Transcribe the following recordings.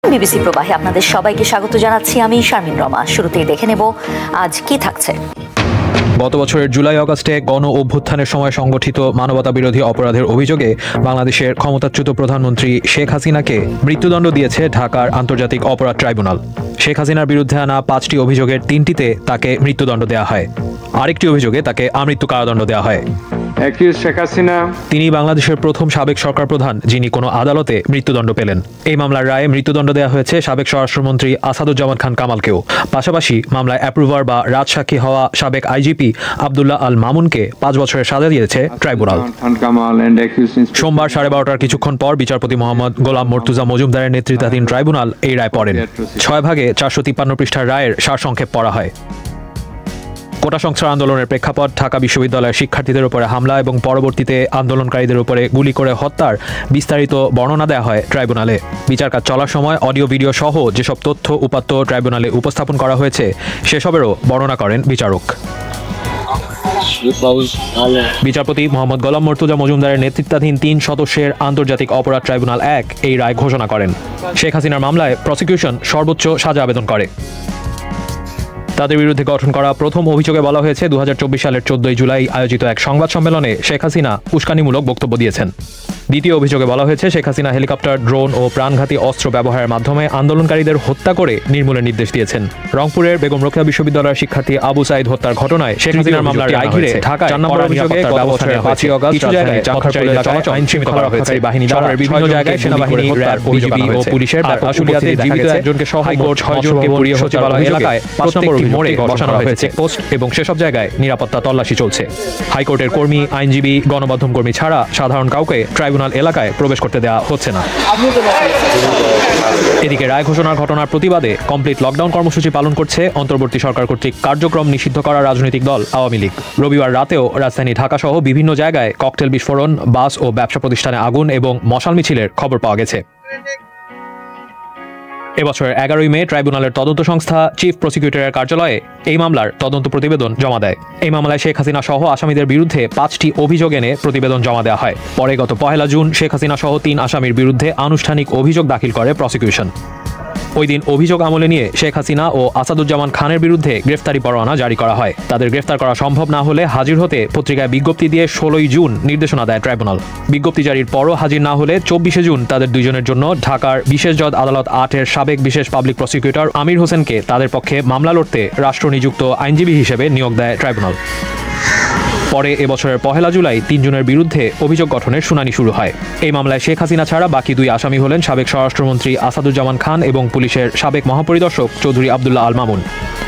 BBC প্রবাহে আপনাদের সবাইকে স্বাগত জানাচ্ছি আমি শারমিন রমা। শুরুতেই দেখে নেব আজ কি থাকছে। গত বছরের জুলাই আগস্টে গণ অভ্যুত্থানের সময় সংগঠিত মানবতা বিরোধী অপরাধের অভিযোগে বাংলাদেশের ক্ষমতাচ্যুত প্রধানমন্ত্রী শেখ হাসিনাকে মৃত্যুদণ্ড দিয়েছে ঢাকার আন্তর্জাতিক অপরাধ ট্রাইব্যুনাল। শেখ হাসিনার বিরুদ্ধে আনা 5টি অভিযোগের 3টিতে তাকে মৃত্যুদণ্ড দেওয়া হয়, আরেকটি অভিযোগে তাকে আমৃত্যু কারাদণ্ড দেওয়া হয়। শেখ হাসিনা তিনি বাংলাদেশের প্রথম সাবেক সরকার প্রধান যিনি কোনো আদালতে মৃত্যুদণ্ড পেলেন। এই মামলার রায়ে মৃত্যুদণ্ড দেওয়া হয়েছে সাবেক স্বরাষ্ট্রমন্ত্রী আসাদুজ্জামান খান কামালকেও। পাশাপাশি মামলায় অ্যাপ্রুভার বা রাজসাক্ষী হওয়া সাবেক আইজিপি আব্দুল্লাহ আল মামুনকে 5 বছরের সাজা দিয়েছে ট্রাইব্যুনাল। সোমবার 12:30টার কিছুক্ষণ পর বিচারপতি মোহাম্মদ গোলাম মর্তুজা মজুমদারের নেতৃত্বাধীন ট্রাইব্যুনাল এই রায় পড়েন। 6 ভাগে 453 পৃষ্ঠার রায়ের সারসংক্ষেপ পড়া হয়। কোটা সংস্কার আন্দোলনের প্রেক্ষাপট, ঢাকা বিশ্ববিদ্যালয়ের শিক্ষার্থীদের উপরে হামলা এবং পরবর্তীতে আন্দোলনকারীদের উপরে গুলি করে হত্যার বিস্তারিত বর্ণনা দেওয়া হয় ট্রাইব্যুনালে। বিচার কাজ চলার সময় অডিও ভিডিও সহ যেসব তথ্য উপাত্ত ট্রাইব্যুনালে উপস্থাপন করা হয়েছে সেসবেরও বর্ণনা করেন বিচারক। বিচারপতি মোহাম্মদ গোলাম মর্তুজা মজুমদারের নেতৃত্বাধীন 3 সদস্যের আন্তর্জাতিক অপরাধ ট্রাইব্যুনাল 1 এই রায় ঘোষণা করেন। শেখ হাসিনার মামলায় প্রসিকিউশন সর্বোচ্চ সাজা আবেদন করে। তাদের বিরুদ্ধে গঠন করা প্রথম অভিযোগে বলা হয়েছে 2024 সালের 14 জুলাই আয়োজিত এক সংবাদ সম্মেলনে শেখ হাসিনা উস্কানিমূলক বক্তব্য দিয়েছেন। দ্বিতীয় অভিযোগে বলা হয়েছে শেখ হাসিনা হেলিকপ্টার, ড্রোন ও প্রাণঘাতী অস্ত্র ব্যবহারের মাধ্যমে আন্দোলনকারীদের হত্যা করে নির্মূলের নির্দেশ দিয়েছেন। রংপুরের বেগম রোকেয়া বিশ্ববিদ্যালয়ের শিক্ষার্থী আবু সাইদ হত্যার ঘটনায় শেখ হাসিনার মামলার রায় ঘিরে ঢাকায় 4 নম্বর অভিযোগে গত বছরের 5 আগস্ট কিছু জায়গায় চলাচল আইন শৃঙ্খলা রক্ষাকারী বাহিনী শহরের বিভিন্ন জায়গায় সেনাবাহিনী, র্যাব, বিজিবি ও পুলিশের আশুলিয়াতে জীবিত একজনকে সহ হাইকোর্ট 6 জনকে পুড়িয়ে সচিবালয় এলাকায় 5 নম্বর মোড়ে বসানো হয়েছে চেকপোস্ট এবং সেসব জায়গায় নিরাপত্তা তল্লাশি চলছে। হাইকোর্টের কর্মী, আইনজীবী, গণমাধ্যম কর্মী ছাড়া সাধারণ কাউকে ট্রাইব্যুনাল এলাকায় প্রবেশ করতে দেওয়া হচ্ছে না। এদিকে রায় ঘোষণার ঘটনার প্রতিবাদে কমপ্লিট লকডাউন কর্মসূচি পালন করছে অন্তর্বর্তী সরকার কর্তৃক কার্যক্রম নিষিদ্ধ করা রাজনৈতিক দল আওয়ামী লীগ। রবিবার রাতেও রাজধানী ঢাকা সহ বিভিন্ন জায়গায় ককটেল বিস্ফোরণ, বাস ও ব্যবসা প্রতিষ্ঠানে আগুন এবং মশাল মিছিলের খবর পাওয়া গেছে। এবছরের 11 মে ট্রাইব্যুনালের তদন্ত সংস্থা চিফ প্রসিকিউটরের কার্যালয়ে এই মামলার তদন্ত প্রতিবেদন জমা দেয়। এই মামলায় শেখ হাসিনা সহ আসামিদের বিরুদ্ধে 5টি অভিযোগ এনে প্রতিবেদন জমা দেওয়া হয়। পরে গত 1 জুন শেখ হাসিনা সহ 3 আসামির বিরুদ্ধে আনুষ্ঠানিক অভিযোগ দাখিল করে প্রসিকিউশন। ওই দিন অভিযোগ আমলে নিয়ে শেখ হাসিনা ও আসাদুজ্জামান খানের বিরুদ্ধে গ্রেফতারি পরোয়ানা জারি করা হয়। তাদের গ্রেফতার করা সম্ভব না হলে হাজির হতে পত্রিকায় বিজ্ঞপ্তি দিয়ে 16 জুন নির্দেশনা দেয় ট্রাইব্যুনাল। বিজ্ঞপ্তি জারির পরও হাজির না হলে 24 জুন তাদের 2 জনের জন্য ঢাকার বিশেষ জজ আদালত 8-এর সাবেক বিশেষ পাবলিক প্রসিকিউটর আমির হোসেনকে তাদের পক্ষে মামলা লড়তে রাষ্ট্র নিযুক্ত আইনজীবী হিসেবে নিয়োগ দেয় ট্রাইব্যুনাল। পরে এবছরের 1 জুলাই 3 জনের বিরুদ্ধে অভিযোগ গঠনের শুনানি শুরু হয়। এই মামলায় শেখ হাসিনা ছাড়া বাকি 2 আসামি হলেন সাবেক স্বরাষ্ট্রমন্ত্রী আসাদুজ্জামান খান এবং পুলিশের সাবেক মহাপরিদর্শক চৌধুরী আব্দুল্লাহ আল মামুন।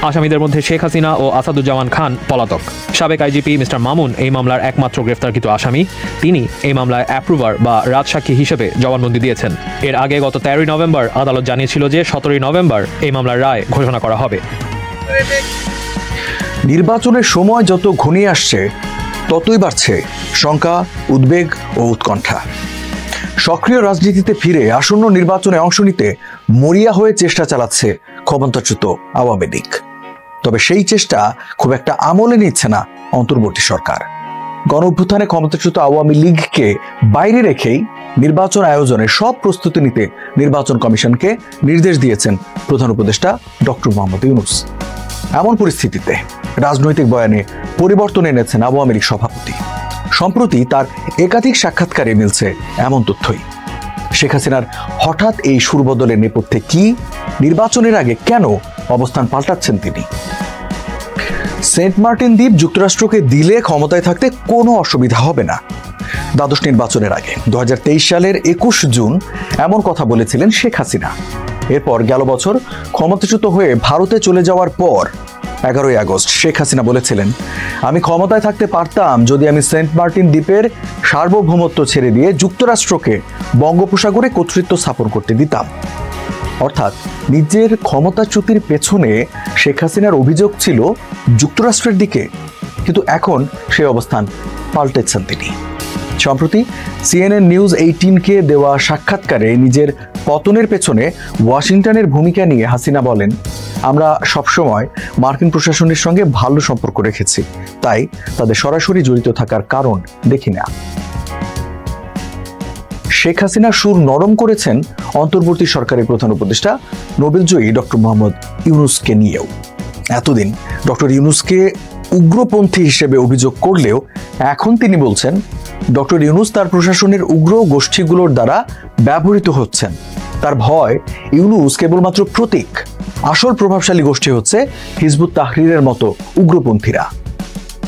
আসামিদের মধ্যে শেখ হাসিনা ও আসাদুজ্জামান খান পলাতক। সাবেক আইজিপি মিস্টার মামুন এই মামলার একমাত্র গ্রেফতারকৃত আসামি। তিনি এই মামলায় অ্যাপ্রুভার বা রাজসাক্ষী হিসেবে জবানবন্দি দিয়েছেন। এর আগে গত 13 নভেম্বর আদালত জানিয়েছিল যে 17 নভেম্বর এই মামলার রায় ঘোষণা করা হবে। নির্বাচনের সময় যত ঘনিয়ে আসছে ততই বাড়ছে শঙ্কা, উদ্বেগ ও উৎকণ্ঠা। সক্রিয় রাজনীতিতে ফিরে আসন্ন নির্বাচনে অংশ নিতে মরিয়া হয়ে চেষ্টা চালাচ্ছে ক্ষমতাচ্যুত আওয়ামী লীগ। তবে সেই চেষ্টা খুব একটা আমলে নিচ্ছে না অন্তর্বর্তী সরকার। গণঅভ্যুত্থানে ক্ষমতাচ্যুত আওয়ামী লীগকে বাইরে রেখেই নির্বাচন আয়োজনের সব প্রস্তুতি নিতে নির্বাচন কমিশনকে নির্দেশ দিয়েছেন প্রধান উপদেষ্টা ডক্টর মোহাম্মদ ইউনূস। এমন পরিস্থিতিতে রাজনৈতিক বয়ানে পরিবর্তন এনেছেন আওয়ামী লীগ সভাপতি। সম্প্রতি তার একাধিক সাক্ষাৎকারে মিলছে এমন তথ্যই। শেখ হাসিনার হঠাৎ এই সুরবদলের নেপথ্যে কি, নির্বাচনের আগে কেন অবস্থান পাল্টাচ্ছেন তিনি? সেন্ট মার্টিন দ্বীপ যুক্তরাষ্ট্রকে দিলে ক্ষমতায় থাকতে কোনো অসুবিধা হবে না। দ্বাদশ নির্বাচনের আগে 2023 সালের 21 জুন এমন কথা বলেছিলেন শেখ হাসিনা। এরপর গেল বছর ক্ষমতাচ্যুত হয়ে ভারতে চলে যাওয়ার পর 11 আগস্ট শেখ হাসিনা বলেছিলেন, আমি ক্ষমতায় থাকতে পারতাম যদি আমি সেন্ট মার্টিন দ্বীপের সার্বভৌমত্ব ছেড়ে দিয়ে যুক্তরাষ্ট্রকে বঙ্গোপসাগরে কর্তৃত্ব স্থাপন করতে দিতাম। অর্থাৎ নিজের ক্ষমতাচ্যুতির পেছনে শেখ হাসিনার অভিযোগ ছিল যুক্তরাষ্ট্রের দিকে, কিন্তু এখন সেই অবস্থান পাল্টেছেন তিনি। সম্প্রতি CNN নিউজ 18-কে দেওয়া সাক্ষাৎকারে নিজের পতনের পেছনে ওয়াশিংটনের ভূমিকা নিয়ে হাসিনা বলেন, আমরা সবসময় মার্কিন প্রশাসনের সঙ্গে ভালো সম্পর্ক রেখেছি, তাই তাদের সরাসরি জড়িত থাকার কারণ দেখি না। শেখ হাসিনা সুর নরম করেছেন অন্তর্বর্তী সরকারের প্রধান উপদেষ্টা নোবেলজয়ী ডক্টর মোহাম্মদ ইউনূসকে নিয়েও। এতদিন ডক্টর ইউনূসকে উগ্রপন্থী হিসেবে অভিযোগ করলেও এখন তিনি বলছেন ডক্টর ইউনূস তার প্রশাসনের উগ্র গোষ্ঠীগুলোর দ্বারা ব্যবহৃত হচ্ছেন। তার ভয় ইউনূস কেবলমাত্র প্রতীক, আসল প্রভাবশালী গোষ্ঠী হচ্ছে হিজবুত তাহরিরের মতো উগ্রপন্থীরা।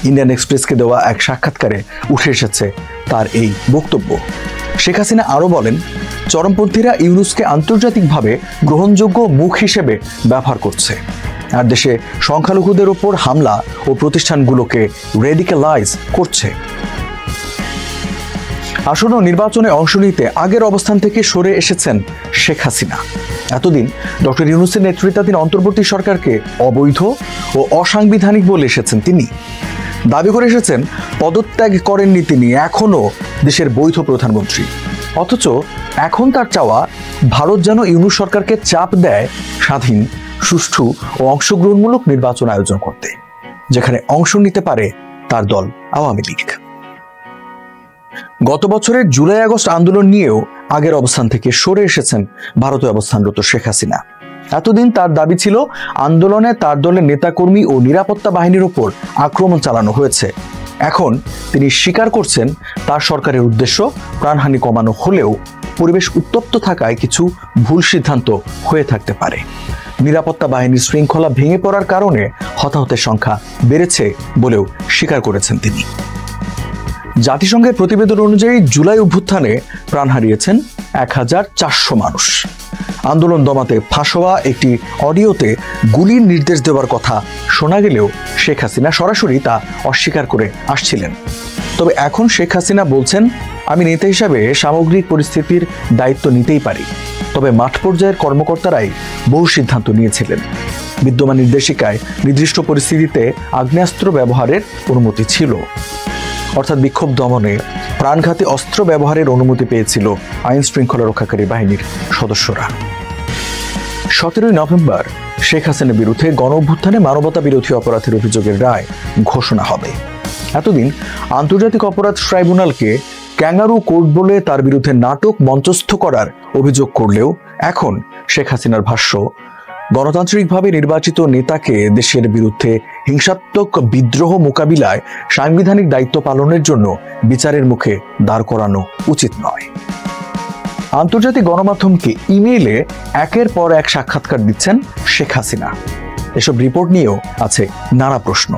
ইন্ডিয়ান এক্সপ্রেসকে দেওয়া এক সাক্ষাৎকারে উঠে এসেছে তার এই বক্তব্য। শেখ হাসিনা আরও বলেন, চরমপন্থীরা ইউনূসকে আন্তর্জাতিকভাবে গ্রহণযোগ্য মুখ হিসেবে ব্যবহার করছে আর দেশে সংখ্যালঘুদের ওপর হামলা ও প্রতিষ্ঠানগুলোকে রেডিক্যালাইজ করছে। আসন্ন নির্বাচনে অংশ নিতে আগের অবস্থান থেকে সরে এসেছেন শেখ হাসিনা। এতদিন ডক্টর ইউনূসের নেতৃত্বাধীন অন্তর্বর্তী সরকারকে অবৈধ ও অসাংবিধানিক বলে এসেছেন তিনি। দাবি করে এসেছেন পদত্যাগ করেননি তিনি এখনো দেশের বৈধ প্রধানমন্ত্রী। অথচ এখন তার চাওয়া ভারত যেন ইউনূস সরকারকে চাপ দেয় স্বাধীন, সুষ্ঠু ও অংশগ্রহণমূলক নির্বাচন আয়োজন করতে, যেখানে অংশ নিতে পারে তার দল আওয়ামী লীগ। গত বছরের জুলাই আগস্ট আন্দোলন নিয়েও আগের অবস্থান থেকে সরে এসেছেন ভারতে অবস্থানরত শেখ হাসিনা। এতদিন তার দাবি ছিল আন্দোলনে তার দলের নেতাকর্মী ও নিরাপত্তা বাহিনীর উপর আক্রমণ চালানো হয়েছে। এখন তিনি স্বীকার করছেন তার সরকারের উদ্দেশ্য প্রাণহানি কমানো হলেও পরিবেশ উত্তপ্ত থাকায় কিছু ভুল সিদ্ধান্ত হয়ে থাকতে পারে। নিরাপত্তা বাহিনীর শৃঙ্খলা ভেঙে পড়ার কারণে হতাহতের সংখ্যা বেড়েছে বলেও স্বীকার করেছেন তিনি। জাতিসংঘের প্রতিবেদন অনুযায়ী জুলাই অভ্যুত্থানে প্রাণ হারিয়েছেন 1400 মানুষ। আন্দোলন দমাতে ফাঁস হওয়া একটি অডিওতে গুলির নির্দেশ দেওয়ার কথা শোনা গেলেও শেখ হাসিনা সরাসরি তা অস্বীকার করে আসছিলেন। তবে এখন শেখ হাসিনা বলছেন, আমি নেতা হিসাবে সামগ্রিক পরিস্থিতির দায়িত্ব নিতেই পারি, তবে মাঠ পর্যায়ের কর্মকর্তারাই বহু সিদ্ধান্ত নিয়েছিলেন। বিদ্যমান নির্দেশিকায় নির্দিষ্ট পরিস্থিতিতে আগ্নেয়াস্ত্র ব্যবহারের অনুমতি ছিল, অর্থাৎ বিক্ষোভ দমনে প্রাণঘাতী অস্ত্র ব্যবহারের অনুমতি পেয়েছিল আইন শৃঙ্খলা রক্ষাকারী বাহিনীর সদস্যরা। 17 নভেম্বর শেখ হাসিনার বিরুদ্ধে গণ-অভ্যুত্থানে মানবতা বিরোধী অপরাধের অভিযোগের রায় ঘোষণা হবে। এতদিন আন্তর্জাতিক অপরাধ ট্রাইব্যুনালকে ক্যাঙ্গারু কোর্ট বলে তার বিরুদ্ধে নাটক মঞ্চস্থ করার অভিযোগ করলেও এখন শেখ হাসিনার ভাষ্য, গণতান্ত্রিকভাবে নির্বাচিত নেতাকে দেশের বিরুদ্ধে হিংসাত্মক বিদ্রোহ মোকাবিলায় সাংবিধানিক দায়িত্ব পালনের জন্য বিচারের মুখে দাঁড় করানো উচিত নয়। আন্তর্জাতিক গণমাধ্যমকে ইমেইলে একের পর এক সাক্ষাৎকার দিচ্ছেন শেখ হাসিনা। এসব রিপোর্ট নিয়েও আছে নানা প্রশ্ন।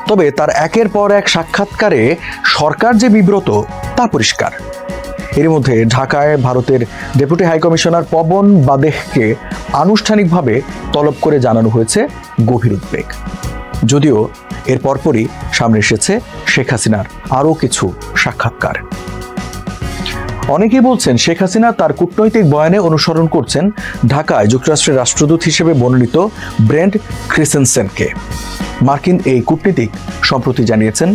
তবে তার একের পর এক সাক্ষাৎকারে সরকার যে বিব্রত তা পরিষ্কার। এর মধ্যে ঢাকায় ভারতের ডেপুটি হাইকমিশনার পবন বাদেহকে আনুষ্ঠানিকভাবে তলব করে জানানো হয়েছে গভীর উদ্বেগ। যদিও এর পরপরই সামনে এসেছে শেখ হাসিনার আরও কিছু সাক্ষাৎকার। অনেকেই বলছেন শেখ হাসিনা তার কূটনৈতিক বয়ানে অনুসরণ করছেন ঢাকায় যুক্তরাষ্ট্রের রাষ্ট্রদূত হিসেবে মনোনীত ব্রেন্ট ক্রিসেনসেনকে। মার্কিন এই কূটনীতিক সম্প্রতি জানিয়েছেন,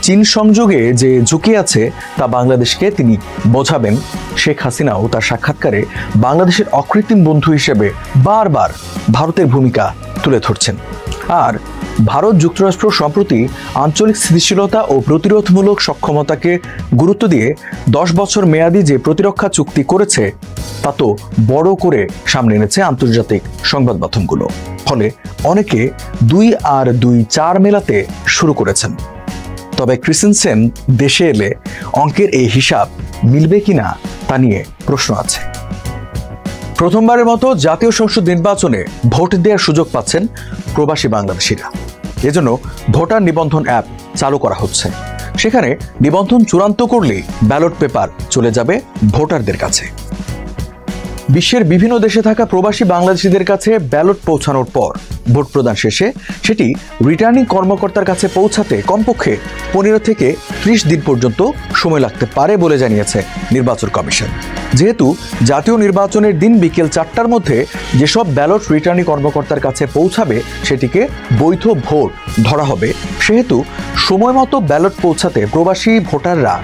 চীন সংযোগে যে ঝুঁকি আছে তা বাংলাদেশকে তিনি বোঝাবেন। শেখ হাসিনাও তার সাক্ষাৎকারে বাংলাদেশের অকৃত্রিম বন্ধু হিসেবে বারবার ভারতের ভূমিকা তুলে ধরছেন। আর ভারত যুক্তরাষ্ট্র সম্প্রতি আঞ্চলিক স্থিতিশীলতা ও প্রতিরোধমূলক সক্ষমতাকে গুরুত্ব দিয়ে 10 বছর মেয়াদী যে প্রতিরক্ষা চুক্তি করেছে তা তো বড় করে সামনে এনেছে আন্তর্জাতিক সংবাদ মাধ্যমগুলো। ফলে অনেকে 2 আর 2 4 মেলাতে শুরু করেছেন। তবে ক্রিসেনসেন দেশে এলে অঙ্কের এই হিসাব মিলবে কিনা তা নিয়ে প্রশ্ন আছে। প্রথমবারের মতো জাতীয় সংসদ নির্বাচনে ভোট দেওয়ার সুযোগ পাচ্ছেন প্রবাসী বাংলাদেশিরা। এজন্য ভোটার নিবন্ধন অ্যাপ চালু করা হচ্ছে। সেখানে নিবন্ধন চূড়ান্ত করলেই ব্যালট পেপার চলে যাবে ভোটারদের কাছে। বিশ্বের বিভিন্ন দেশে থাকা প্রবাসী বাংলাদেশিদের কাছে ব্যালট পৌঁছানোর পর ভোট প্রদান শেষে সেটি রিটার্নিং কর্মকর্তার কাছে পৌঁছাতে কমপক্ষে 15 থেকে 30 দিন পর্যন্ত সময় লাগতে পারে বলে জানিয়েছে নির্বাচন কমিশন। যেহেতু জাতীয় নির্বাচনের দিন বিকেল 4টার মধ্যে যেসব ব্যালট রিটার্নিং কর্মকর্তার কাছে পৌঁছাবে সেটিকে বৈধ ভোট ধরা হবে, সেহেতু সময় মতো ব্যালট পৌঁছাতে প্রবাসী ভোটাররা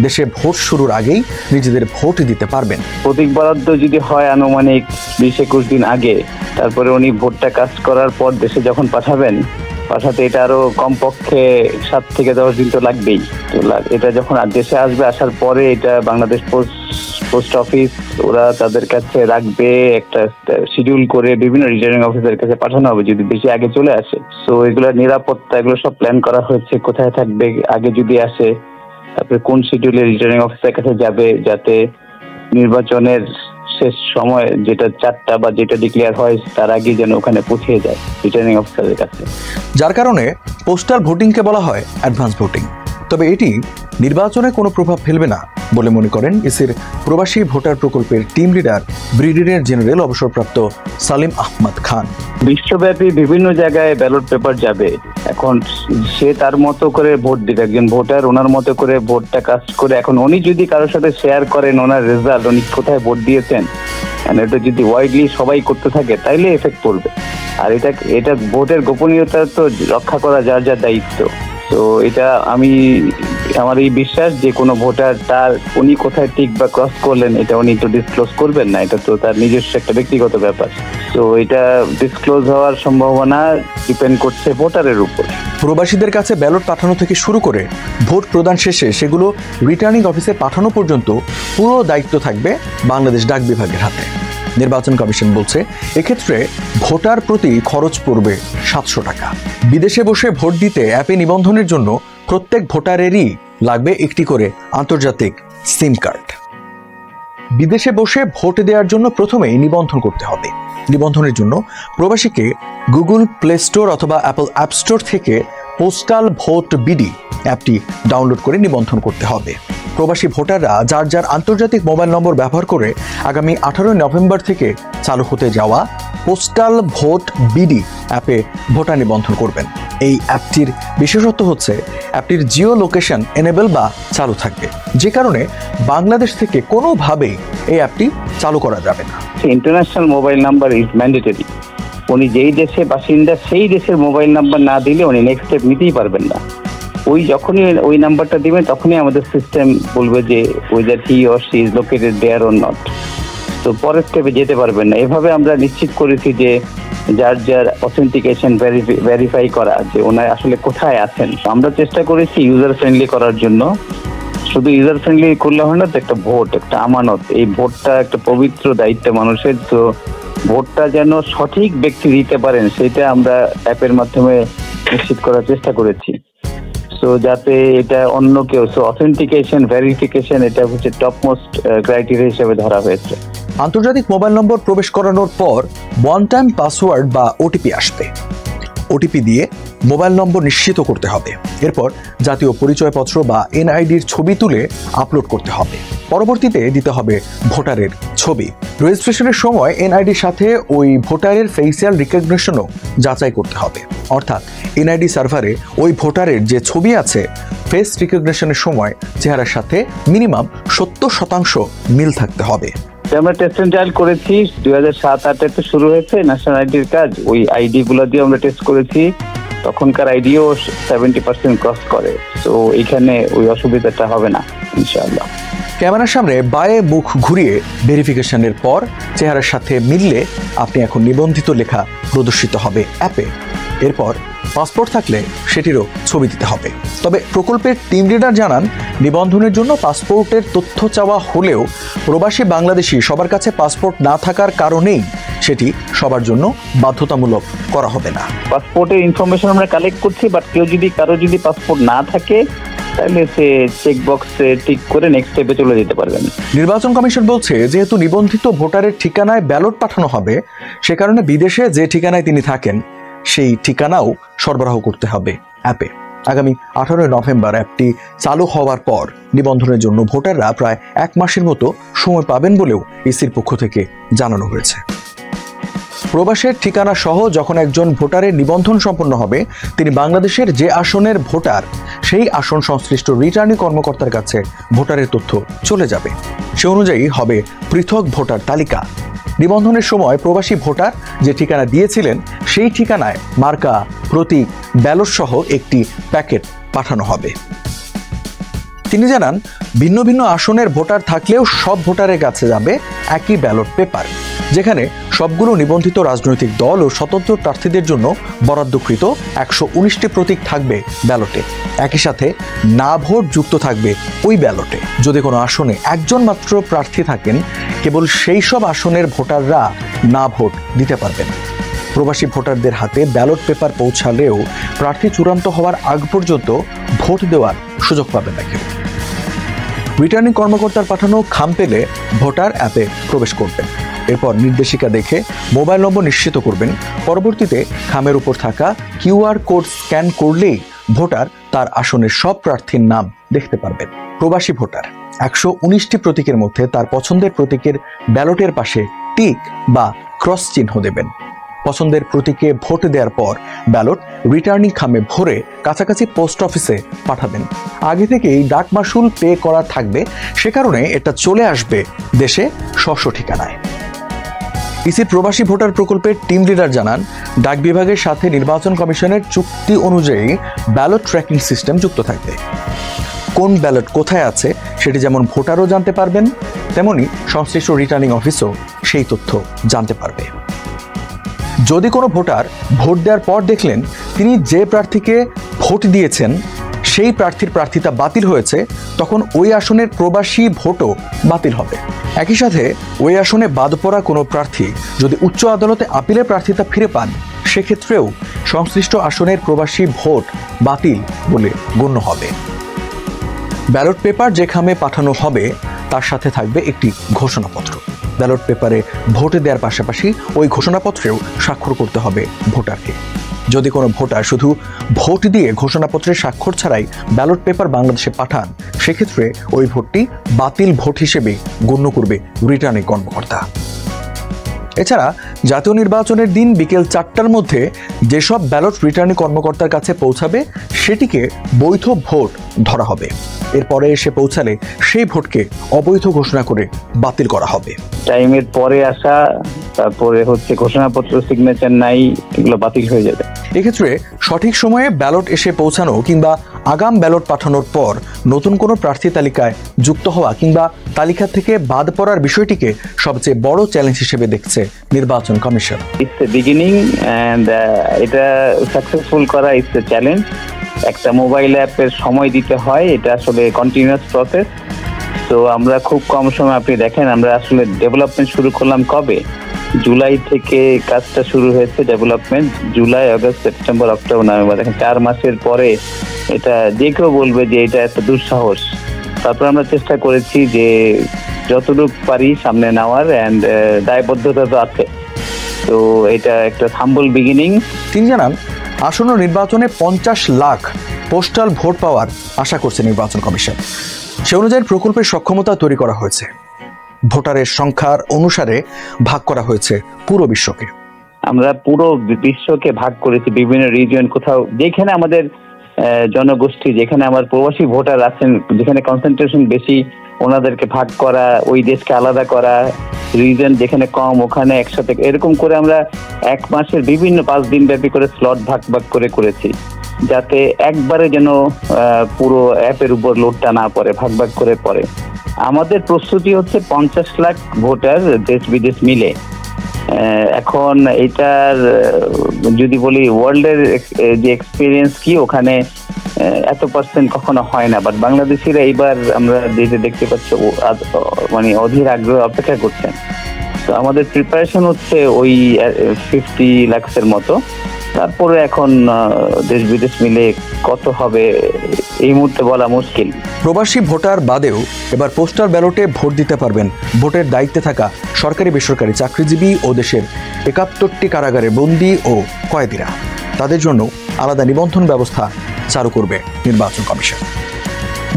দেশে ভোট শুরুর আগেই নিজেদের ভোট দিতে পারবেন। প্রতীক বরাদ্দ যদি হয় আনুমানিক 20-21 দিন আগে, তারপরে উনি ভোটটা কাজ করার পর দেশে যখন পাঠাবেন, পাঠাতে এটা আরো কমপক্ষে 7 থেকে 10 দিন তো লাগবেই। তো এটা যখন দেশে আসবে, আসার পরে এটা বাংলাদেশ পোস্ট অফিস ওরা তাদের কাছে রাখবে, একটা শিডিউল করে বিভিন্ন রিটার্নিং অফিসারের কাছে পাঠানো হবে যদি বেশি আগে চলে আসে। তো এগুলো নিরাপত্তা, এগুলো সব প্ল্যান করা হয়েছে, কোথায় থাকবে আগে যদি আসে, তারপরে কোন শিডিউলে রিটার্নিং অফিসারের কাছে যাবে, যাতে নির্বাচনের শেষ সময় যেটা 4টা বা যেটা ডিক্লেয়ার হয় তার আগে যেন ওখানে পৌঁছে যায় রিটার্নিং অফিসারের কাছে। যার কারণে পোস্টাল ভোটিংকে বলা হয় অ্যাডভান্স ভোটিং। তবে এটি নির্বাচনে কোনো প্রভাব ফেলবে না বলে মনে করেন ইসির প্রবাসী ভোটার প্রকল্পের টিম লিডার ব্রিগেডিয়ার জেনারেল অবসরপ্রাপ্ত সালিম আহমদ খান। বিশ্বব্যাপী বিভিন্ন জায়গায় ব্যালট পেপার যাবে, এখন সে তার মতো করে ভোট দিবে, একজন ভোটার ওনার মতো করে ভোটটা কাস্ট করে। এখন উনি যদি কারোর সাথে শেয়ার করেন ওনার রেজাল্ট, উনি কোথায় ভোট দিয়েছেন, এটা যদি ওয়াইডলি সবাই করতে থাকে তাইলে এফেক্ট পড়বে। আর এটা ভোটের গোপনীয়তা তো রক্ষা করা যার যার দায়িত্ব। তো এটা আমার এই বিশ্বাস যে কোনো ভোটার উনি কোথায় টিক বা ক্রস করলেন এটা উনি তো ডিসক্লোজ করবেন না, এটা তো তার নিজস্ব একটা ব্যক্তিগত ব্যাপার। তো এটা ডিসক্লোজ হওয়ার সম্ভাবনা ডিপেন্ড করছে ভোটারের উপর। প্রবাসীদের কাছে ব্যালট পাঠানো থেকে শুরু করে ভোট প্রদান শেষে সেগুলো রিটার্নিং অফিসে পাঠানো পর্যন্ত পুরো দায়িত্ব থাকবে বাংলাদেশ ডাক বিভাগের হাতে। নির্বাচন কমিশন বলছে এক্ষেত্রে ভোটার প্রতি খরচ পড়বে 700 টাকা। বিদেশে বসে ভোট দিতে অ্যাপে নিবন্ধনের জন্য প্রত্যেক ভোটারেরই লাগবে একটি করে আন্তর্জাতিক সিম কার্ড। বিদেশে বসে ভোট দেওয়ার জন্য প্রথমেই নিবন্ধন করতে হবে। নিবন্ধনের জন্য প্রবাসীকে গুগল প্লে স্টোর অথবা অ্যাপল অ্যাপ স্টোর থেকে পোস্টাল ভোট বিডি অ্যাপটি ডাউনলোড করে নিবন্ধন করতে হবে। প্রবাসী ভোটাররা যার যার আন্তর্জাতিক মোবাইল নম্বর ব্যবহার করে আগামী 18 নভেম্বর থেকে চালু হতে যাওয়া পোস্টাল ভোট বিডি অ্যাপে ভোটার নিবন্ধন করবেন। এই অ্যাপটির বিশেষত্ব হচ্ছে অ্যাপটির জিও লোকেশন এনেবল বা চালু থাকবে, যে কারণে বাংলাদেশ থেকে কোনোভাবেই এই অ্যাপটি চালু করা যাবে না। International mobile number is mandatory. উনি যেই দেশে বাসিন্দা সেই দেশের মোবাইল নাম্বার না দিলে উনি নেক্সট স্টেপ নিতেই পারবেন না। যখনই ওই নাম্বারটা দিবেন তখনই আমাদের সিস্টেম বলবে যে whether he or she is located there or not. তো পরের স্টেপে যেতে পারবেন না। এভাবে আমরা নিশ্চিত করেছি যে যার যার অথেন্টিকেশন ভেরিফাই করা, যে ওনার আসলে কোথায় আছেন। আমরা চেষ্টা করেছি ইউজার ফ্রেন্ডলি করার জন্য। শুধু ইউজার ফ্রেন্ডলি করলে হয় না, তো একটা ভোট একটা আমানত, এই ভোটটা একটা পবিত্র দায়িত্ব মানুষের। তো ভোটটা যেন সঠিক ব্যক্তি দিতে পারেন সেটা আমরা অ্যাপের মাধ্যমে নিশ্চিত করার চেষ্টা করেছি। তো যাতে এটা অন্য কেউ অথেন্টিকেশন ভেরিফিকেশন এটা হচ্ছে টপ মোস্ট ক্রাইটেরিয়া হিসেবে ধরা হয়েছে। আন্তর্জাতিক মোবাইল নম্বর প্রবেশ করানোর পর ওয়ান টাইম পাসওয়ার্ড বা ওটিপি আসবে। ওটিপি দিয়ে মোবাইল নম্বর নিশ্চিত করতে হবে। এরপর জাতীয় পরিচয়পত্র বা এনআইডির ছবি তুলে আপলোড করতে হবে। পরবর্তীতে দিতে হবে ভোটারের ছবি। রেজিস্ট্রেশনের সময় এনআইডির সাথে ওই ভোটারের ফেসিয়াল রিকগনিশনও যাচাই করতে হবে। অর্থাৎ এনআইডি সার্ভারে ওই ভোটারের যে ছবি আছে ফেস রিকগনিশনের সময় চেহারার সাথে মিনিমাম 70% মিল থাকতে হবে। আমরা টেস্ট এন্ড ট্রায়াল করেছি 2007-08 শুরু হয়েছে ন্যাশনাল আইডির কাজ। ওই আইডি গুলো দিয়ে আমরা টেস্ট করেছি, তখনকার আইডিও 70% ক্রস করে। তো এখানে ওই অসুবিধাটা হবে না ইনশাআল্লাহ। ক্যামেরার সামনে বায়ে মুখ ঘুরিয়ে ভেরিফিকেশনের পর চেহারার সাথে মিললে আপনি এখন নিবন্ধিত লেখা প্রদর্শিত হবে অ্যাপে। এরপর পাসপোর্ট থাকলে সেটিরও ছবি দিতে হবে। তবে প্রকল্পের টিম লিডার জানান নিবন্ধনের জন্য পাসপোর্টের তথ্য চাওয়া হলেও প্রবাসী বাংলাদেশি সবার কাছে পাসপোর্ট না থাকার কারণেই সেটি সবার জন্য বাধ্যতামূলক করা হবে না। পাসপোর্টের ইনফরমেশন আমরা কালেক্ট করছি, বাট কারো যদি পাসপোর্ট না থাকে তাহলে সে চেক বক্সে টিক করে নেক্সট স্টেপে চলে যেতে পারবেন। নির্বাচন কমিশন বলছে যেহেতু নিবন্ধিত ভোটারের ঠিকানায় ব্যালট পাঠানো হবে, সে কারণে বিদেশে যে ঠিকানায় তিনি থাকেন সেই ঠিকানাও সরবরাহ করতে হবে অ্যাপে। আগামী 18 নভেম্বর অ্যাপটি চালু হওয়ার পর নিবন্ধনের জন্য ভোটাররা প্রায় 1 মাসের মতো সময় পাবেন বলেও ইসির পক্ষ থেকে জানানো হয়েছে। প্রবাসের ঠিকানা সহ যখন একজন ভোটারের নিবন্ধন সম্পন্ন হবে, তিনি বাংলাদেশের যে আসনের ভোটার সেই আসন সংশ্লিষ্ট রিটার্নিং কর্মকর্তার কাছে ভোটারের তথ্য চলে যাবে। সে অনুযায়ী হবে পৃথক ভোটার তালিকা। নিবন্ধনের সময় প্রবাসী ভোটার যে ঠিকানা দিয়েছিলেন সেই ঠিকানায় মার্কা, প্রতীক, ব্যালট সহ একটি প্যাকেট পাঠানো হবে। তিনি জানান ভিন্ন ভিন্ন আসনের ভোটার থাকলেও সব ভোটারের কাছে যাবে একই ব্যালট পেপার। যেখানে সবগুলো নিবন্ধিত রাজনৈতিক দল ও স্বতন্ত্র প্রার্থীদের জন্য বরাদ্দকৃত 119টি প্রতীক থাকবে ব্যালটে। একই সাথে না ভোট যুক্ত থাকবে ওই ব্যালটে। যদি কোনো আসনে একজন মাত্র প্রার্থী থাকেন, কেবল সেই সব আসনের ভোটাররা না ভোট দিতে পারবেন। প্রবাসী ভোটারদের হাতে ব্যালট পেপার পৌঁছালেও প্রার্থী চূড়ান্ত হওয়ার আগ পর্যন্ত ভোট দেওয়ার সুযোগ পাবেন না কেউ। রিটার্নিং কর্মকর্তার পাঠানো খাম পেলে ভোটার অ্যাপে প্রবেশ করবেন। এরপর নির্দেশিকা দেখে মোবাইল নম্বর নিশ্চিত করবেন। পরবর্তীতে খামের উপর থাকা QR কোড স্ক্যান করলেই ভোটার তার আসনের সব প্রার্থীর নাম দেখতে পারবেন। প্রবাসী ভোটার 119টি প্রতীকের মধ্যে তার পছন্দের প্রতীকের ব্যালটের পাশে টিক বা ক্রস চিহ্ন দেবেন। পছন্দের প্রতীকে ভোট দেওয়ার পর ব্যালট রিটার্নিং খামে ভরে কাছাকাছি পোস্ট অফিসে পাঠাবেন। আগে থেকেই ডাক মাশুল পে করা থাকবে, সে কারণে এটা চলে আসবে দেশে স্ব ঠিকানায়। ইসির প্রবাসী ভোটার প্রকল্পের টিম লিডার জানান, ডাক বিভাগের সাথে নির্বাচন কমিশনের চুক্তি অনুযায়ী ব্যালট ট্র্যাকিং সিস্টেম যুক্ত থাকবে। কোন ব্যালট কোথায় আছে সেটি যেমন ভোটারও জানতে পারবেন, তেমনি সংশ্লিষ্ট রিটার্নিং অফিসও সেই তথ্য জানতে পারবে। যদি কোনো ভোটার ভোট দেওয়ার পর দেখলেন তিনি যে প্রার্থীকে ভোট দিয়েছেন সেই প্রার্থীর প্রার্থিতা বাতিল হয়েছে, তখন ওই আসনের প্রবাসী ভোটও বাতিল হবে। একই সাথে ওই আসনে বাদ পড়া কোনো প্রার্থী যদি উচ্চ আদালতে আপিলের প্রার্থিতা ফিরে পান, সেক্ষেত্রেও সংশ্লিষ্ট আসনের প্রবাসী ভোট বাতিল বলে গণ্য হবে। ব্যালট পেপার যে খামে পাঠানো হবে তার সাথে থাকবে একটি ঘোষণাপত্র। ব্যালট পেপারে ভোট দেওয়ার পাশাপাশি ওই ঘোষণাপত্রেও স্বাক্ষর করতে হবে ভোটারকে। যদি কোনো ভোটার শুধু ভোট দিয়ে ঘোষণাপত্রে স্বাক্ষর ছাড়াই ব্যালট পেপার বাংলাদেশে পাঠান, সেক্ষেত্রে ওই ভোটটি বাতিল ভোট হিসেবে গণ্য করবে রিটার্নিং কর্মকর্তা। এছাড়া জাতীয় নির্বাচনের দিন বিকেল 4টার মধ্যে যেসব ব্যালট রিটার্নিং কর্মকর্তার কাছে পৌঁছাবে সেটিকে বৈধ ভোট ধরা হবে। এরপরে এসে পৌঁছালে সেই ভোটকে অবৈধ ঘোষণা করে বাতিল করা হবে। টাইমের পরে আসা, তারপরে ঘোষণাপত্র সিগনেচার নাই, এগুলো বাতিল হয়ে যাবে। এক্ষেত্রে সঠিক সময়ে ব্যালট এসে পৌঁছানো কিংবা আগাম ব্যালট পাঠানোর পর নতুন কোনো প্রার্থী তালিকায় যুক্ত হওয়া কিংবা তালিকা থেকে বাদ পড়ার বিষয়টিকে সবচেয়ে বড় চ্যালেঞ্জ হিসেবে দেখছে নির্বাচন কমিশন। ইটস এ বিগিনিং এন্ড এটা সাকসেসফুল করা ইটস এ চ্যালেঞ্জ। একটা মোবাইল অ্যাপের সময় দিতে হয়, এটা আসলে কন্টিনিউয়াস প্রসেস। তো আমরা খুব কম সময়, আপনি দেখেন আমরা আসলে ডেভেলপমেন্ট শুরু করলাম কবে, জুলাই থেকে কাজটা শুরু হয়েছে development. July, August, September, October, November, দেখেন 4 মাসের পরে এটা যে কেউ বলবে যে এটা একটা দুঃসাহস। তারপর আমরা চেষ্টা করেছি যে যতটুকু পারি সামনে নেওয়ার, অ্যান্ড দায়বদ্ধতা তো আছে। তো এটা একটা হাম্বল বিগিনিং। তিনি জানান, আসন্ন নির্বাচনে 50 লাখ পোস্টাল ভোট পাওয়ার আশা করছে নির্বাচন কমিশন। সে অনুযায়ী প্রকল্পের সক্ষমতা তৈরি করা হয়েছে। ভোটারের সংখ্যার অনুসারে ভাগ করা হয়েছে পুরো বিশ্বকে। আমরা পুরো বিশ্বকে ভাগ করেছি বিভিন্ন রিজিয়ন, কোথাও যেখানে আমাদের জনগোষ্ঠী, যেখানে আমার প্রবাসী ভোটার আছেন, যেখানে কনসেন্ট্রেশন বেশি, ওনাদেরকে ভাগ করা, ওই দেশকে আলাদা করা, রিজন যেখানে কম ওখানে একসাথে, এরকম করে আমরা 1 মাসের বিভিন্ন 5 দিন ব্যাপী করে স্লট ভাগ ভাগ করে করেছি, যাতে একবারে যেন পুরো অ্যাপের উপর লোডটা না পড়ে, ভাগ ভাগ করে পড়ে। আমাদের প্রস্তুতি হচ্ছে 50 লাখ ভোটার দেশ বিদেশ মিলে। এখন এটার যদি বলি ওয়ার্ল্ডের যে এক্সপিরিয়েন্স কি, ওখানে এত পার্সেন্ট কখনো হয় না, বাট বাংলাদেশিরা এইবার আমরা যেটা দেখতে পাচ্ছি মানে অধীর আগ্রহ অপেক্ষা করছেন। তো আমাদের প্রিপারেশন হচ্ছে ওই 50 লাখের মতো। তারপরে এখন দেশ বিদেশ মিলে কত হবে এই মুহূর্তে বলা মুশকিল। প্রবাসী ভোটার বাদেও এবার পোস্টাল ব্যালটে ভোট দিতে পারবেন ভোটের দায়িত্বে থাকা সরকারি বেসরকারি চাকরিজীবী ও দেশের 71টি কারাগারে বন্দী ও কয়েদিরা। তাদের জন্য আলাদা নিবন্ধন ব্যবস্থা চালু করবে নির্বাচন কমিশন।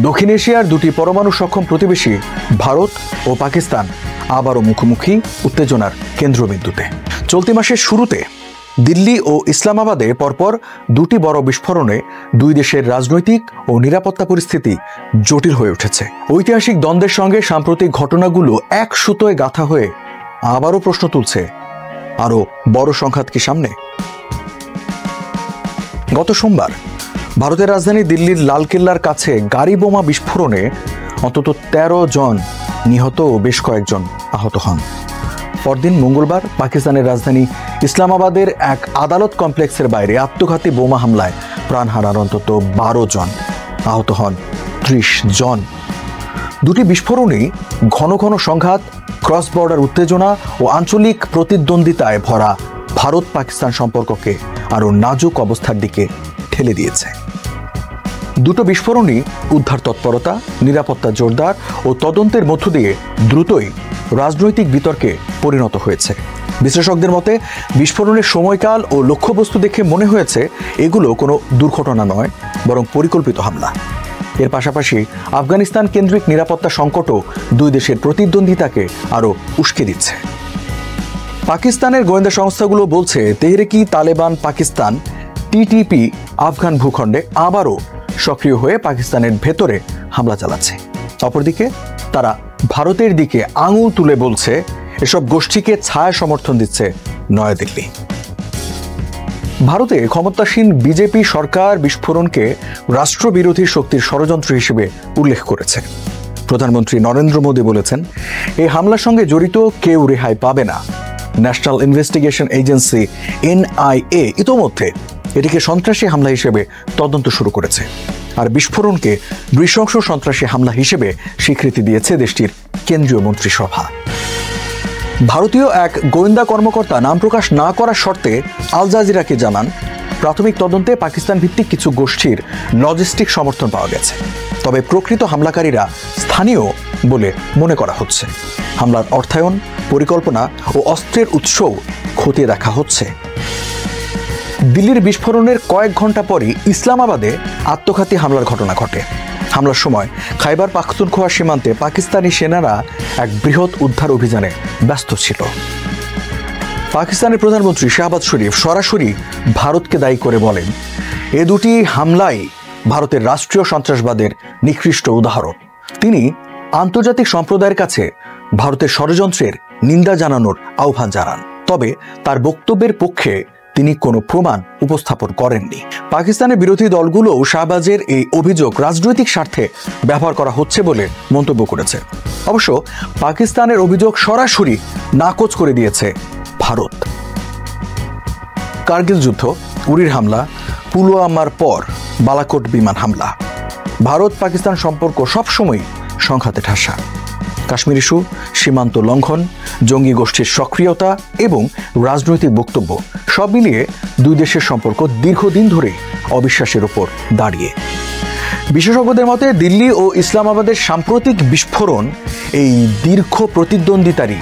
দক্ষিণ এশিয়ার 2টি পরমাণু সক্ষম প্রতিবেশী ভারত ও পাকিস্তান আবারও মুখোমুখি উত্তেজনার কেন্দ্রবিন্দুতে। চলতি মাসের শুরুতে দিল্লি ও ইসলামাবাদে পরপর 2টি বড় বিস্ফোরণে 2 দেশের রাজনৈতিক ও নিরাপত্তা পরিস্থিতি জটিল হয়ে উঠেছে। ঐতিহাসিক দ্বন্দ্বের সঙ্গে সাম্প্রতিক ঘটনাগুলো এক সুতোয় গাঁথা হয়ে আবারও প্রশ্ন তুলছে, আরও বড় সংঘাত কি সামনে? গত সোমবার ভারতের রাজধানী দিল্লির লালকেল্লার কাছে গাড়ি বোমা বিস্ফোরণে অন্তত 13 জন নিহত ও বেশ কয়েকজন আহত হন। পরদিন মঙ্গলবার পাকিস্তানের রাজধানী ইসলামাবাদের এক আদালত কমপ্লেক্সের বাইরে আত্মঘাতী বোমা হামলায় প্রাণ হারান অন্তত 12 জন, আহত হন 30 জন। দুটি বিস্ফোরণই ঘন ঘন সংঘাত, ক্রস বর্ডার উত্তেজনা ও আঞ্চলিক প্রতিদ্বন্দ্বিতায় ভরা ভারত পাকিস্তান সম্পর্ককে আরও নাজুক অবস্থার দিকে ঠেলে দিয়েছে। দুটো বিস্ফোরণই উদ্ধার তৎপরতা, নিরাপত্তা জোরদার ও তদন্তের মধ্য দিয়ে দ্রুতই রাজনৈতিক বিতর্কে পরিণত হয়েছে। বিশ্লেষকদের মতে বিস্ফোরণের সময়কাল ও লক্ষ্যবস্তু দেখে মনে হয়েছে এগুলো কোনো দুর্ঘটনা নয়, বরং পরিকল্পিত হামলা। এর পাশাপাশি আফগানিস্তান কেন্দ্রিক নিরাপত্তা সংকটও দুই দেশের প্রতিদ্বন্দ্বিতাকে আরও উস্কে দিচ্ছে। পাকিস্তানের গোয়েন্দা সংস্থাগুলো বলছে তেহরিকি তালেবান পাকিস্তান টিটিপি আফগান ভূখণ্ডে আবারও সক্রিয় হয়ে পাকিস্তানের ভেতরে হামলা চালাচ্ছে। অপরদিকে তারা ভারতের দিকে আঙুল তুলে বলছে এসব গোষ্ঠীকে ছায়া সমর্থন দিচ্ছে নয়াদিল্লি। ভারতে ক্ষমতাসীন বিজেপি সরকার বিস্ফোরণকে রাষ্ট্রবিরোধী শক্তির ষড়যন্ত্র হিসেবে উল্লেখ করেছে। প্রধানমন্ত্রী নরেন্দ্র মোদী বলেছেন, এই হামলার সঙ্গে জড়িত কেউ রেহাই পাবে না। ন্যাশনাল ইনভেস্টিগেশন এজেন্সি NIA ইতোমধ্যে এটিকে সন্ত্রাসী হামলা হিসেবে তদন্ত শুরু করেছে, আর বিস্ফোরণকে নৃশংস সন্ত্রাসী হামলা হিসেবে স্বীকৃতি দিয়েছে দেশটির কেন্দ্রীয় মন্ত্রিসভা। ভারতীয় এক গোয়েন্দা কর্মকর্তা নাম প্রকাশ না করার শর্তে আল জাজিরাকে জানান, প্রাথমিক তদন্তে পাকিস্তান ভিত্তিক কিছু গোষ্ঠীর লজিস্টিক সমর্থন পাওয়া গেছে, তবে প্রকৃত হামলাকারীরা স্থানীয় বলে মনে করা হচ্ছে। হামলার অর্থায়ন, পরিকল্পনা ও অস্ত্রের উৎসও খতিয়ে দেখা হচ্ছে। দিল্লির বিস্ফোরণের কয়েক ঘন্টা পরই ইসলামাবাদে আত্মঘাতী হামলার ঘটনা ঘটে। হামলার সময় খাইবার পাখতুনখোয়া সীমান্তে পাকিস্তানি সেনারা এক বৃহৎ উদ্ধার অভিযানে ব্যস্ত ছিল। পাকিস্তানের প্রধানমন্ত্রী শাহবাজ শরীফ সরাসরি ভারতকে দায়ী করে বলেন, এ দুটি হামলাই ভারতের রাষ্ট্রীয় সন্ত্রাসবাদের নিকৃষ্ট উদাহরণ। তিনি আন্তর্জাতিক সম্প্রদায়ের কাছে ভারতের ষড়যন্ত্রের নিন্দা জানানোর আহ্বান জানান, তবে তার বক্তব্যের পক্ষে তিনি কোনো প্রমাণ উপস্থাপন করেননি। পাকিস্তানের বিরোধী দলগুলো শাহবাজের এই অভিযোগ রাজনৈতিক স্বার্থে ব্যবহার করা হচ্ছে বলে মন্তব্য করেছে। অবশ্য পাকিস্তানের অভিযোগ সরাসরি নাকচ করে দিয়েছে ভারত। কার্গিল যুদ্ধ, উরির হামলা, পুলওয়ামার পর বালাকোট বিমান হামলা, ভারত পাকিস্তান সম্পর্ক সবসময় সংঘাতে ঠাসা। কাশ্মীর ইস্যু, সীমান্ত লঙ্ঘন, জঙ্গি গোষ্ঠীর সক্রিয়তা এবং রাজনৈতিক বক্তব্য সব মিলিয়ে দুই দেশের সম্পর্ক দীর্ঘদিন ধরে অবিশ্বাসের উপর দাঁড়িয়ে। বিশেষজ্ঞদের মতে দিল্লি ও ইসলামাবাদের সাম্প্রতিক বিস্ফোরণ এই দীর্ঘ প্রতিদ্বন্দ্বিতারই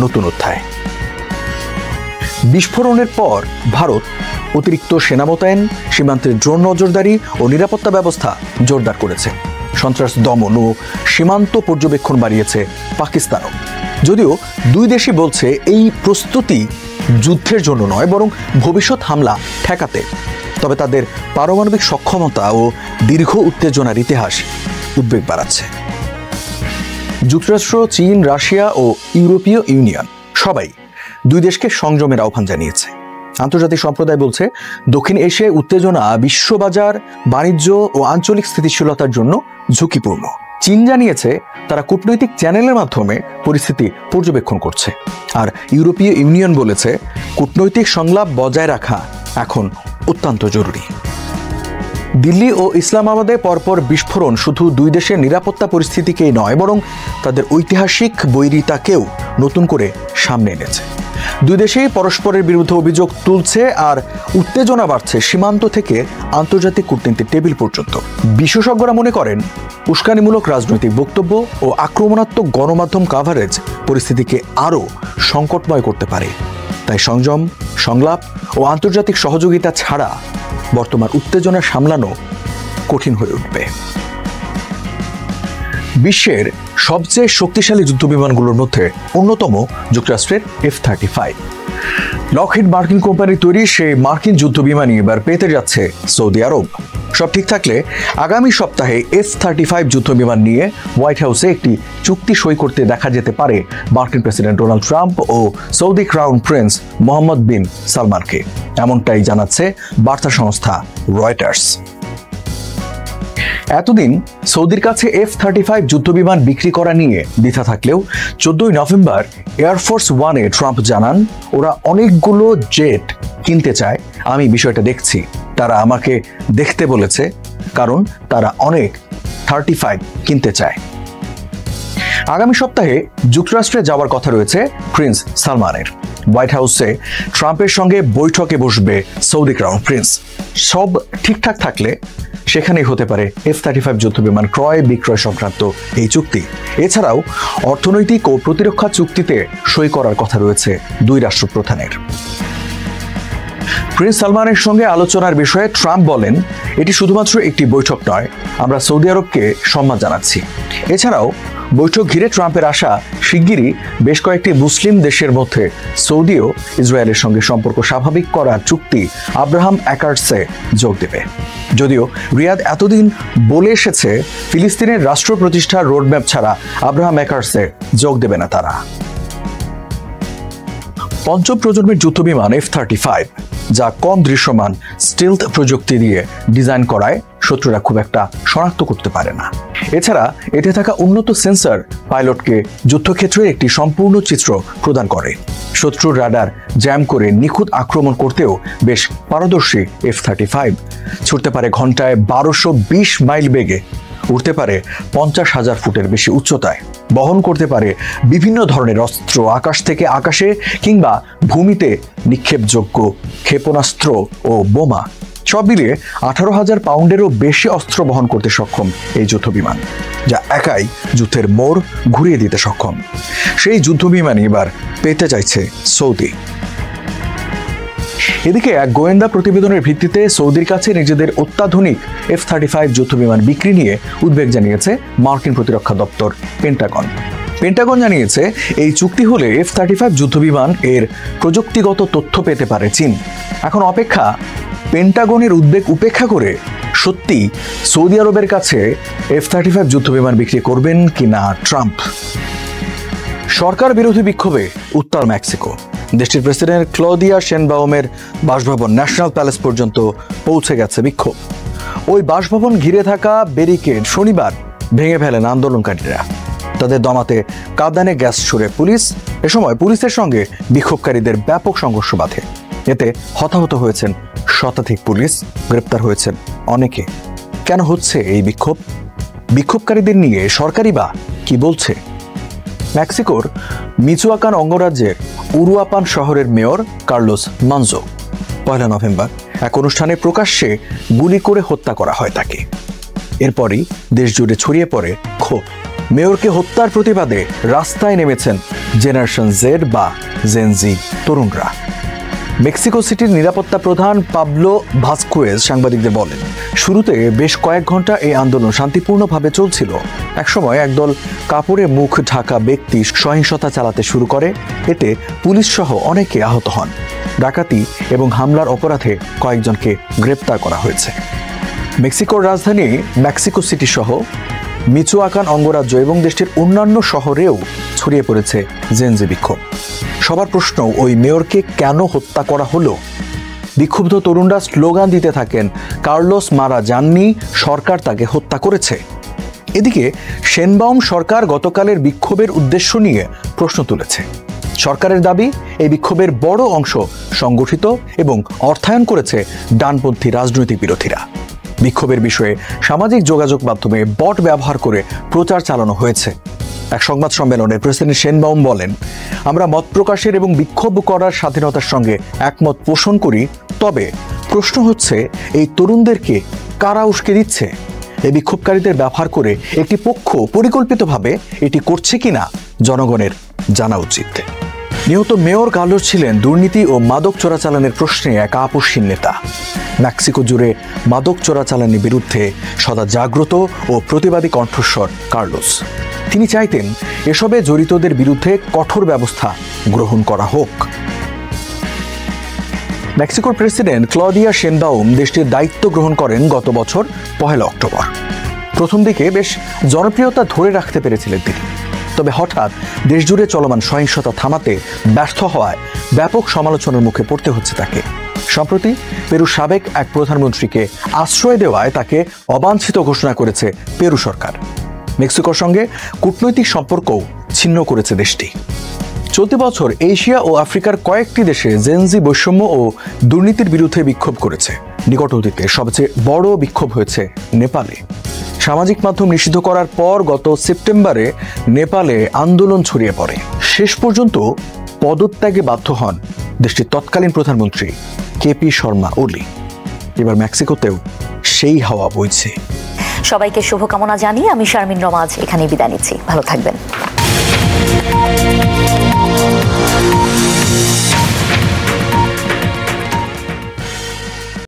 নতুন অধ্যায়। বিস্ফোরণের পর ভারত অতিরিক্ত সেনা মোতায়েন, সীমান্তের ড্রোন নজরদারি ও নিরাপত্তা ব্যবস্থা জোরদার করেছে। সন্ত্রাস দমন ও সীমান্ত পর্যবেক্ষণ বাড়িয়েছে পাকিস্তানও। যদিও দুই দেশই বলছে এই প্রস্তুতি যুদ্ধের জন্য নয়, বরং ভবিষ্যৎ হামলা ঠেকাতে। তবে তাদের পারমাণবিক সক্ষমতা ও দীর্ঘ উত্তেজনার ইতিহাস উদ্বেগ বাড়াচ্ছে। যুক্তরাষ্ট্র, চীন, রাশিয়া ও ইউরোপীয় ইউনিয়ন সবাই দুই দেশকে সংযমের আহ্বান জানিয়েছে। আন্তর্জাতিক সম্প্রদায় বলছে দক্ষিণ এশিয়ায় উত্তেজনা বিশ্ববাজার, বাণিজ্য ও আঞ্চলিক স্থিতিশীলতার জন্য ঝুঁকিপূর্ণ। চীন জানিয়েছে তারা কূটনৈতিক চ্যানেলের মাধ্যমে পরিস্থিতি পর্যবেক্ষণ করছে, আর ইউরোপীয় ইউনিয়ন বলেছে কূটনৈতিক সংলাপ বজায় রাখা এখন অত্যন্ত জরুরি। দিল্লি ও ইসলামাবাদে পরপর বিস্ফোরণ শুধু দুই দেশের নিরাপত্তা পরিস্থিতিকেই নয়, বরং তাদের ঐতিহাসিক বৈরিতাকেও নতুন করে সামনে এনেছে। দুই দেশেই পরস্পরের বিরুদ্ধে অভিযোগ তুলছে, আর উত্তেজনা বাড়ছে সীমান্ত থেকে আন্তর্জাতিক কূটনীতির টেবিল পর্যন্ত। বিশেষজ্ঞরা মনে করেন উস্কানিমূলক রাজনৈতিক বক্তব্য ও আক্রমণাত্মক গণমাধ্যম কাভারেজ পরিস্থিতিকে আরও সংকটময় করতে পারে। তাই সংযম, সংলাপ ও আন্তর্জাতিক সহযোগিতা ছাড়া বর্তমান উত্তেজনা সামলানো কঠিন হয়ে উঠবে। বিশ্বের সবচেয়ে শক্তিশালী যুদ্ধবিমানগুলোর মধ্যে অন্যতম যুক্তরাষ্ট্রের F-35। লকহিড মার্কিন কোম্পানির তৈরি সেই মার্কিন যুদ্ধবিমানই এবার পেতে যাচ্ছে সৌদি আরব। সব ঠিক থাকলে আগামী সপ্তাহে F-35 যুদ্ধবিমান নিয়ে হোয়াইট হাউসে একটি চুক্তি সই করতে দেখা যেতে পারে মার্কিন প্রেসিডেন্ট ডোনাল্ড ট্রাম্প ও সৌদি ক্রাউন প্রিন্স মোহাম্মদ বিন সালমানকে। এমনটাই জানাচ্ছে বার্তা সংস্থা রয়টার্স। এতদিন সৌদির কাছে F-35 যুদ্ধবিমান বিক্রি করা নিয়ে দ্বিধা থাকলেও 14 নভেম্বর এয়ারফোর্স ওয়ানে ট্রাম্প জানান ওরা অনেকগুলো জেট কিনতে চায়। আমি বিষয়টা দেখছি, তারা আমাকে দেখতে বলেছে, কারণ তারা অনেক 35 কিনতে চায়। আগামী সপ্তাহে যুক্তরাষ্ট্রে যাওয়ার কথা রয়েছে প্রিন্স সালমানের। হোয়াইট হাউসে ট্রাম্পের সঙ্গে বৈঠকে বসবে সৌদি ক্রাউন প্রিন্স। সব ঠিকঠাক থাকলে সেখানেই হতে পারে F-35 যুদ্ধবিমান ক্রয় বিক্রয় সংক্রান্ত এই চুক্তি। এছাড়াও অর্থনৈতিক ও প্রতিরক্ষা চুক্তিতে সই করার কথা রয়েছে দুই রাষ্ট্রপ্রধানের। প্রিন্স সালমানের সঙ্গে আলোচনার বিষয়ে ট্রাম্প বলেন, এটি শুধুমাত্র একটি বৈঠক নয়, আমরা সৌদি আরবকে সম্মান জানাচ্ছি। এছাড়াও বৈঠক ঘিরে ট্রাম্পের আশা শিগগিরই বেশ কয়েকটি মুসলিম দেশের মধ্যে সৌদিও ইসরায়েলের সঙ্গে সম্পর্ক স্বাভাবিক করার চুক্তি আব্রাহাম অ্যাকার্ডসে যোগ দেবে। যদিও রিয়াদ এতদিন বলে এসেছে ফিলিস্তিনের রাষ্ট্র প্রতিষ্ঠার রোডম্যাপ ছাড়া আব্রাহাম অ্যাকার্ডসে যোগ দেবে না তারা। পঞ্চম প্রজন্মের যুদ্ধবিমান F-35, যা কম দৃশ্যমান স্টিলথ প্রযুক্তি দিয়ে ডিজাইন করায় শত্রুরা খুব একটা শনাক্ত করতে পারে না। এছাড়া এতে থাকা উন্নত সেন্সর পাইলটকে যুদ্ধক্ষেত্রের একটি সম্পূর্ণ চিত্র প্রদান করে। শত্রুর রাডার জ্যাম করে নিখুঁত আক্রমণ করতেও বেশ পারদর্শী F-35 ছুটতে পারে ঘন্টায় 1220 মাইল বেগে, উঠতে পারে 50,000 ফুটের বেশি উচ্চতায়, বহন করতে পারে বিভিন্ন ধরনের অস্ত্র আকাশ থেকে আকাশে কিংবা ভূমিতে নিক্ষেপযোগ্য ক্ষেপণাস্ত্র ও বোমা। সব মিলিয়ে 18,000 পাউন্ডেরও বেশি অস্ত্র বহন করতে সক্ষম এই যুদ্ধবিমান, যা একাই যুদ্ধের মোড় ঘুরিয়ে দিতে সক্ষম। সেই যুদ্ধবিমানই এবার পেতে চাইছে সৌদি। এদিকে এক গোয়েন্দা প্রতিবেদনের ভিত্তিতে সৌদির কাছে নিজেদের অত্যাধুনিক F-35 যুদ্ধবিমান বিক্রি নিয়ে উদ্বেগ জানিয়েছে মার্কিন প্রতিরক্ষা দপ্তর পেন্টাগন। পেন্টাগন জানিয়েছে এই চুক্তি হলে F-35 যুদ্ধবিমান এর প্রযুক্তিগত তথ্য পেতে পারে চীন। এখন অপেক্ষা পেন্টাগনের উদ্বেগ উপেক্ষা করে সত্যি সৌদি আরবের কাছে F-35 যুদ্ধবিমান বিক্রি করবেন কিনা ট্রাম্প। সরকার বিরোধী বিক্ষোভে উত্তাল মেক্সিকো। দেশটির প্রেসিডেন্ট ক্লদিয়া শেনবাউমের বাসভবন ন্যাশনাল প্যালেস পর্যন্ত পৌঁছে গেছে বিক্ষোভ। ওই বাসভবন ঘিরে থাকা ব্যারিকেড শনিবার ভেঙে ফেলেন আন্দোলনকারীরা। তাদের দমাতে কাঁদানে গ্যাস ছুড়ে পুলিশ। এ সময় পুলিশের সঙ্গে বিক্ষোভকারীদের ব্যাপক সংঘর্ষ বাধে। এতে হতাহত হয়েছেন শতাধিক পুলিশ, গ্রেপ্তার হয়েছেন অনেকে। কেন হচ্ছে এই বিক্ষোভ? বিক্ষোভকারীদের নিয়ে সরকারি বা কি বলছে? মেক্সিকোর মিচুয়াকান অঙ্গরাজ্যের উরুয়াপান শহরের মেয়র কার্লোস মানজো 1 নভেম্বর এক অনুষ্ঠানে প্রকাশ্যে গুলি করে হত্যা করা হয় তাকে। এরপরই দেশ জুড়ে ছড়িয়ে পড়ে ক্ষোভ। মেয়রকে হত্যার প্রতিবাদে রাস্তায় নেমেছেন জেনারেশন জেড বা জেনজি তরুণরা। মেক্সিকো সিটির নিরাপত্তা প্রধান পাবলো ভাস্কুয়েজ সাংবাদিকদের বলেন, শুরুতে বেশ কয়েক ঘন্টা এই আন্দোলন শান্তিপূর্ণভাবে চলছিল। একসময় একদল কাপড়ে মুখ ঢাকা ব্যক্তি সহিংসতা চালাতে শুরু করে। এতে পুলিশ সহ অনেকে আহত হন। ডাকাতি এবং হামলার অপরাধে কয়েকজনকে গ্রেপ্তার করা হয়েছে। মেক্সিকোর রাজধানী মেক্সিকো সিটি সহ মিচুয়াকান অঙ্গরাজ্য এবং দেশটির অন্যান্য শহরেও ছড়িয়ে পড়েছে জেনজি বিক্ষোভ। সবার প্রশ্ন, ওই মেয়রকে কেন হত্যা করা হলো? বিক্ষুব্ধ তরুণরা স্লোগান দিতে থাকেন, কার্লোস মারা যাননি, সরকার তাকে হত্যা করেছে। এদিকে শেনবাউম সরকার গতকালের বিক্ষোভের উদ্দেশ্য নিয়ে প্রশ্ন তুলেছে। সরকারের দাবি, এই বিক্ষোভের বড় অংশ সংগঠিত এবং অর্থায়ন করেছে ডানপন্থী রাজনৈতিক বিরোধীরা। বিক্ষোভের বিষয়ে সামাজিক যোগাযোগ মাধ্যমে বট ব্যবহার করে প্রচার চালানো হয়েছে। এক সংবাদ সম্মেলনে প্রেসিডেন্ট শেনবাউম বলেন, আমরা মত প্রকাশের এবং বিক্ষোভ করার স্বাধীনতার সঙ্গে একমত পোষণ করি, তবে প্রশ্ন হচ্ছে এই তরুণদেরকে কারা উস্কে দিচ্ছে? এই বিক্ষোভকারীদের ব্যবহার করে একটি পক্ষ পরিকল্পিতভাবে এটি করছে কিনা জনগণের জানা উচিত। নিহত মেয়র কার্লোস ছিলেন দুর্নীতি ও মাদক চোরাচালানের প্রশ্নে এক আপোষহীন নেতা। মেক্সিকো জুড়ে মাদক চোরাচালানের বিরুদ্ধে সদা জাগ্রত ও প্রতিবাদী কণ্ঠস্বর কার্লোস। তিনি চাইতেন এসবে জড়িতদের বিরুদ্ধে কঠোর ব্যবস্থা গ্রহণ করা হোক। মেক্সিকোর প্রেসিডেন্ট ক্লদিয়া শেনবাউম দেশটির দায়িত্ব গ্রহণ করেন গত বছর 1 অক্টোবর। প্রথম দিকে বেশ জনপ্রিয়তা ধরে রাখতে পেরেছিলেন তিনি। তবে হঠাৎ দেশজুড়ে চলমান সহিংসতা থামাতে ব্যর্থ হওয়ায় ব্যাপক সমালোচনার মুখে পড়তে হচ্ছে তাকে। সম্প্রতি পেরুর সাবেক এক প্রধানমন্ত্রীকে আশ্রয় দেওয়ায় তাকে অবাঞ্ছিত ঘোষণা করেছে পেরু সরকার। মেক্সিকোর সঙ্গে কূটনৈতিক সম্পর্কও ছিন্ন করেছে দেশটি। চলতি বছর এশিয়া ও আফ্রিকার কয়েকটি দেশে জেনজি বৈষম্য ও দুর্নীতির বিরুদ্ধে বিক্ষোভ করেছে। নিকট অতীতে সবচেয়ে বড় বিক্ষোভ হয়েছে নেপালে। সামাজিক মাধ্যম নিষিদ্ধ করার পর গত সেপ্টেম্বরে নেপালে আন্দোলন ছড়িয়ে পড়ে। শেষ পর্যন্ত পদত্যাগে বাধ্য হন দেশটির তৎকালীন প্রধানমন্ত্রী কেপি শর্মা ওলি। এবার মেক্সিকোতেও সেই হাওয়া বইছে। সবাইকে শুভকামনা জানিয়ে আমি শারমিন রমা এখানে বিদায় নিচ্ছি। ভালো থাকবেন।